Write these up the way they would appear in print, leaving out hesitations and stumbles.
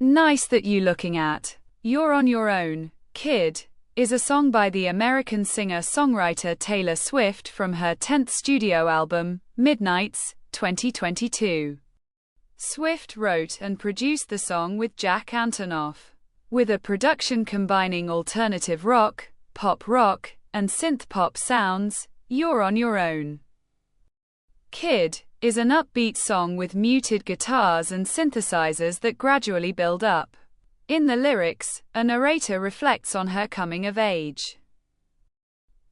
Nice That You Looking At. You're on Your Own, Kid, is a song by the American singer-songwriter Taylor Swift from her 10th studio album, Midnights, 2022. Swift wrote and produced the song with Jack Antonoff, with a production combining alternative rock, pop rock, and synth-pop sounds. You're on Your Own, Kid is an upbeat song with muted guitars and synthesizers that gradually build up. In the lyrics, a narrator reflects on her coming of age,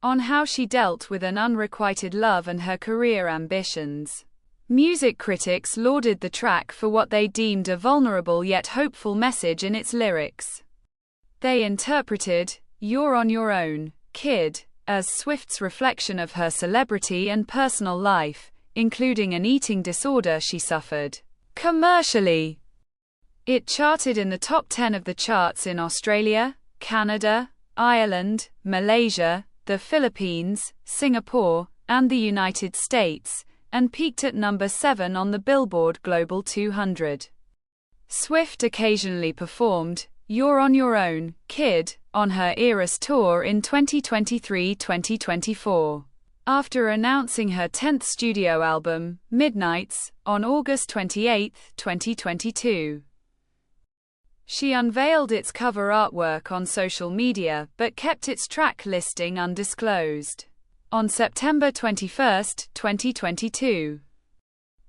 on how she dealt with an unrequited love and her career ambitions. Music critics lauded the track for what they deemed a vulnerable yet hopeful message in its lyrics. They interpreted "You're on Your Own, Kid" as Swift's reflection of her celebrity and personal life, including an eating disorder she suffered. Commercially, it charted in the top 10 of the charts in Australia, Canada, Ireland, Malaysia, the Philippines, Singapore, and the United States, and peaked at number 7 on the Billboard Global 200. Swift occasionally performed "You're on Your Own, Kid" on her Eras tour in 2023-2024. After announcing her 10th studio album, Midnights, on August 28, 2022. She unveiled its cover artwork on social media, but kept its track listing undisclosed. On September 21, 2022,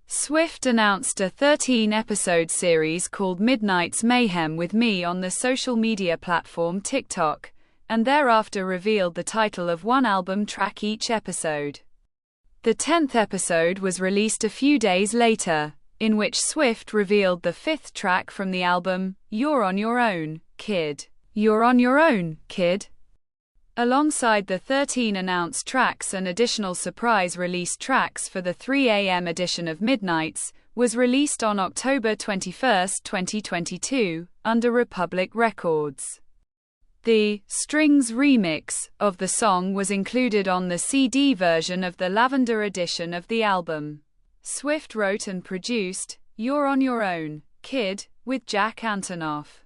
Swift announced a 13-episode series called Midnight's Mayhem with Me on the social media platform TikTok, and thereafter revealed the title of one album track each episode. The 10th episode was released a few days later, in which Swift revealed the 5th track from the album, "You're on Your Own, Kid." You're on Your Own, Kid. Alongside the 13 announced tracks, and additional surprise release tracks for the 3 a.m. edition of Midnights, was released on October 21, 2022, under Republic Records. The "Strings" remix of the song was included on the CD version of the Lavender edition of the album. Swift wrote and produced "You're on Your Own, Kid" with Jack Antonoff,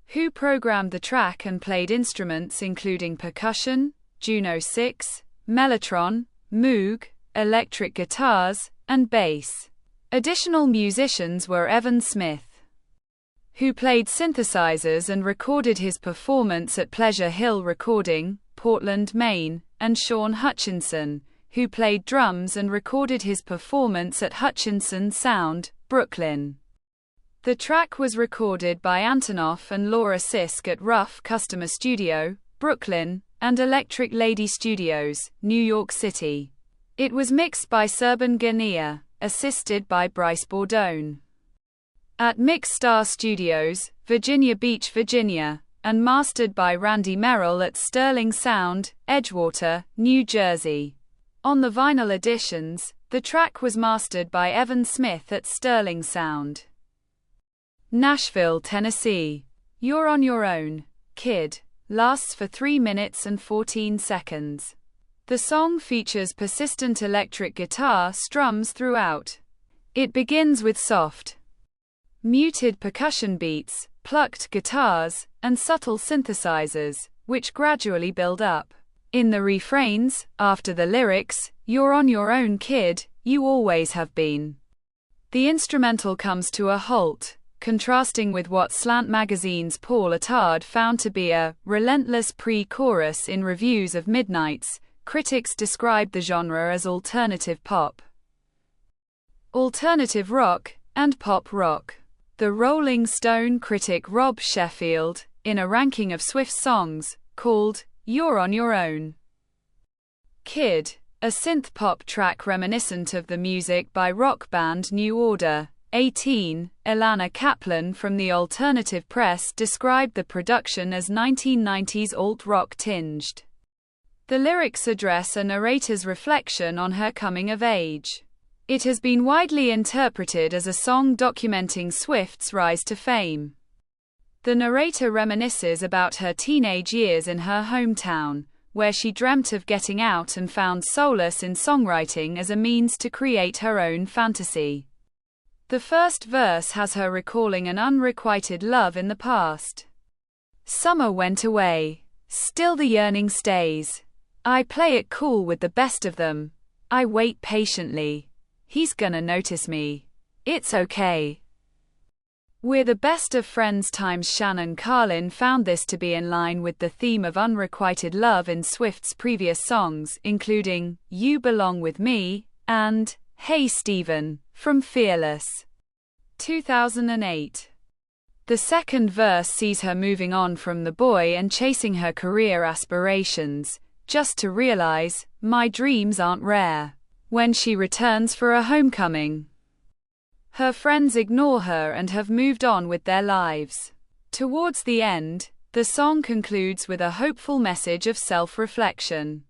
who programmed the track and played instruments including percussion, Juno 6, Mellotron, Moog, electric guitars, and bass. Additional musicians were Evan Smith, who played synthesizers and recorded his performance at Pleasure Hill Recording, Portland, Maine, and Sean Hutchinson, who played drums and recorded his performance at Hutchinson Sound, Brooklyn. The track was recorded by Antonoff and Laura Sisk at Rough Customer Studio, Brooklyn, and Electric Lady Studios, New York City. It was mixed by Serban Gania, assisted by Bryce Bordone, at Mixstar Studios, Virginia Beach, Virginia, and mastered by Randy Merrill at Sterling Sound, Edgewater, New Jersey. On the vinyl editions, the track was mastered by Evan Smith at Sterling Sound, Nashville, Tennessee. "You're on Your Own, Kid" lasts for 3 minutes and 14 seconds. The song features persistent electric guitar strums throughout. It begins with soft, muted percussion beats, plucked guitars, and subtle synthesizers, which gradually build up. In the refrains, after the lyrics, "You're on your own, kid, you always have been," the instrumental comes to a halt, contrasting with what Slant Magazine's Paul Attard found to be a relentless pre-chorus. In reviews of Midnights, critics described the genre as alternative pop, alternative rock, and pop rock. The Rolling Stone critic Rob Sheffield, in a ranking of Swift's songs, called "You're on Your Own, Kid" a synth-pop track reminiscent of the music by rock band New Order. 18. Ilana Kaplan from the Alternative Press described the production as 1990s alt-rock tinged. The lyrics address a narrator's reflection on her coming of age. It has been widely interpreted as a song documenting Swift's rise to fame. The narrator reminisces about her teenage years in her hometown, where she dreamt of getting out and found solace in songwriting as a means to create her own fantasy. The first verse has her recalling an unrequited love in the past. Summer went away. Still the yearning stays. I play it cool with the best of them. I wait patiently. He's gonna notice me. It's okay. We're the best of friends times Shannon Carlin found this to be in line with the theme of unrequited love in Swift's previous songs, including You Belong With Me and Hey Stephen from Fearless, 2008. The second verse sees her moving on from the boy and chasing her career aspirations, just to realize, my dreams aren't rare, when she returns for a homecoming. Her friends ignore her and have moved on with their lives. Towards the end, the song concludes with a hopeful message of self-reflection.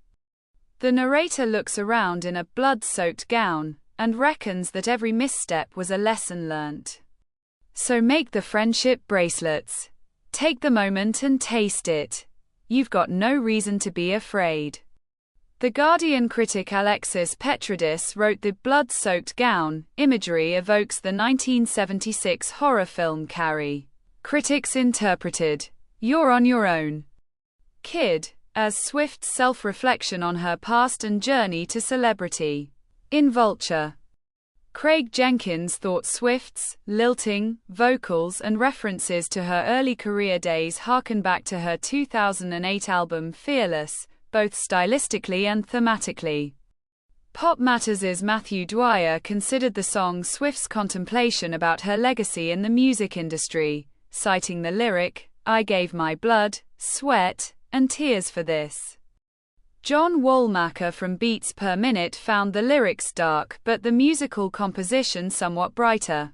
The narrator looks around in a blood-soaked gown, and reckons that every misstep was a lesson learnt. So make the friendship bracelets. Take the moment and taste it. You've got no reason to be afraid. The Guardian critic Alexis Petridis wrote the blood-soaked gown imagery evokes the 1976 horror film Carrie. Critics interpreted, "You're on your own, kid," as Swift's self-reflection on her past and journey to celebrity. In Vulture, Craig Jenkins thought Swift's lilting vocals and references to her early career days harken back to her 2008 album Fearless, both stylistically and thematically. Pop Matters' Matthew Dwyer considered the song Swift's contemplation about her legacy in the music industry, citing the lyric, "I gave my blood, sweat, and tears for this." John Woolmacher from Beats Per Minute found the lyrics dark but the musical composition somewhat brighter.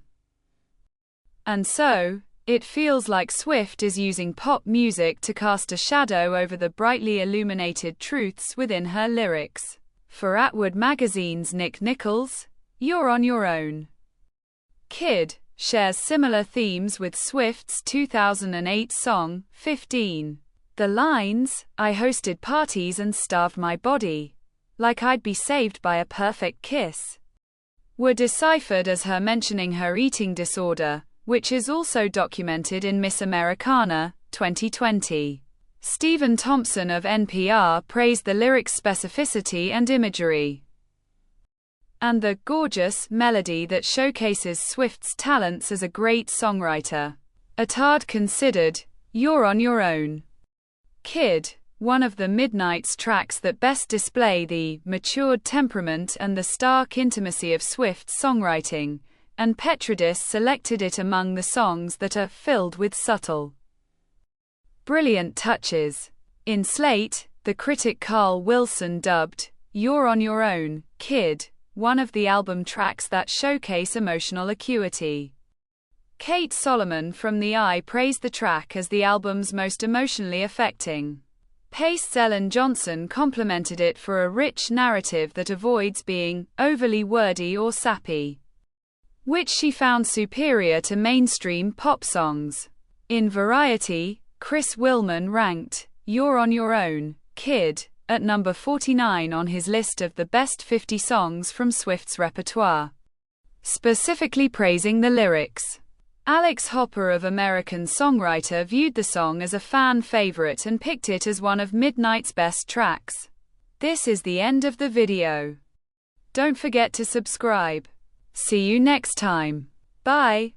And so, it feels like Swift is using pop music to cast a shadow over the brightly illuminated truths within her lyrics. For Atwood Magazine's Nick Nichols, You're on Your Own, Kid, shares similar themes with Swift's 2008 song, 15. The lines, "I hosted parties and starved my body, like I'd be saved by a perfect kiss," were deciphered as her mentioning her eating disorder, which is also documented in Miss Americana, 2020. Stephen Thompson of NPR praised the lyrics' specificity and imagery, and the gorgeous melody that showcases Swift's talents as a great songwriter. Attard considered, You're on Your Own, Kid, one of the Midnight's tracks that best display the matured temperament and the stark intimacy of Swift's songwriting, and Petridis selected it among the songs that are filled with subtle, brilliant touches. In Slate, the critic Carl Wilson dubbed You're on Your Own, Kid, one of the album tracks that showcase emotional acuity. Kate Solomon from The Eye praised the track as the album's most emotionally affecting. Paste's Ellen Johnson complimented it for a rich narrative that avoids being overly wordy or sappy, which she found superior to mainstream pop songs. In Variety, Chris Willman ranked You're on Your Own, Kid, at number 49 on his list of the best 50 songs from Swift's repertoire, specifically praising the lyrics. Alex Hopper of American Songwriter viewed the song as a fan favorite and picked it as one of Midnight's best tracks. This is the end of the video. Don't forget to subscribe. See you next time. Bye.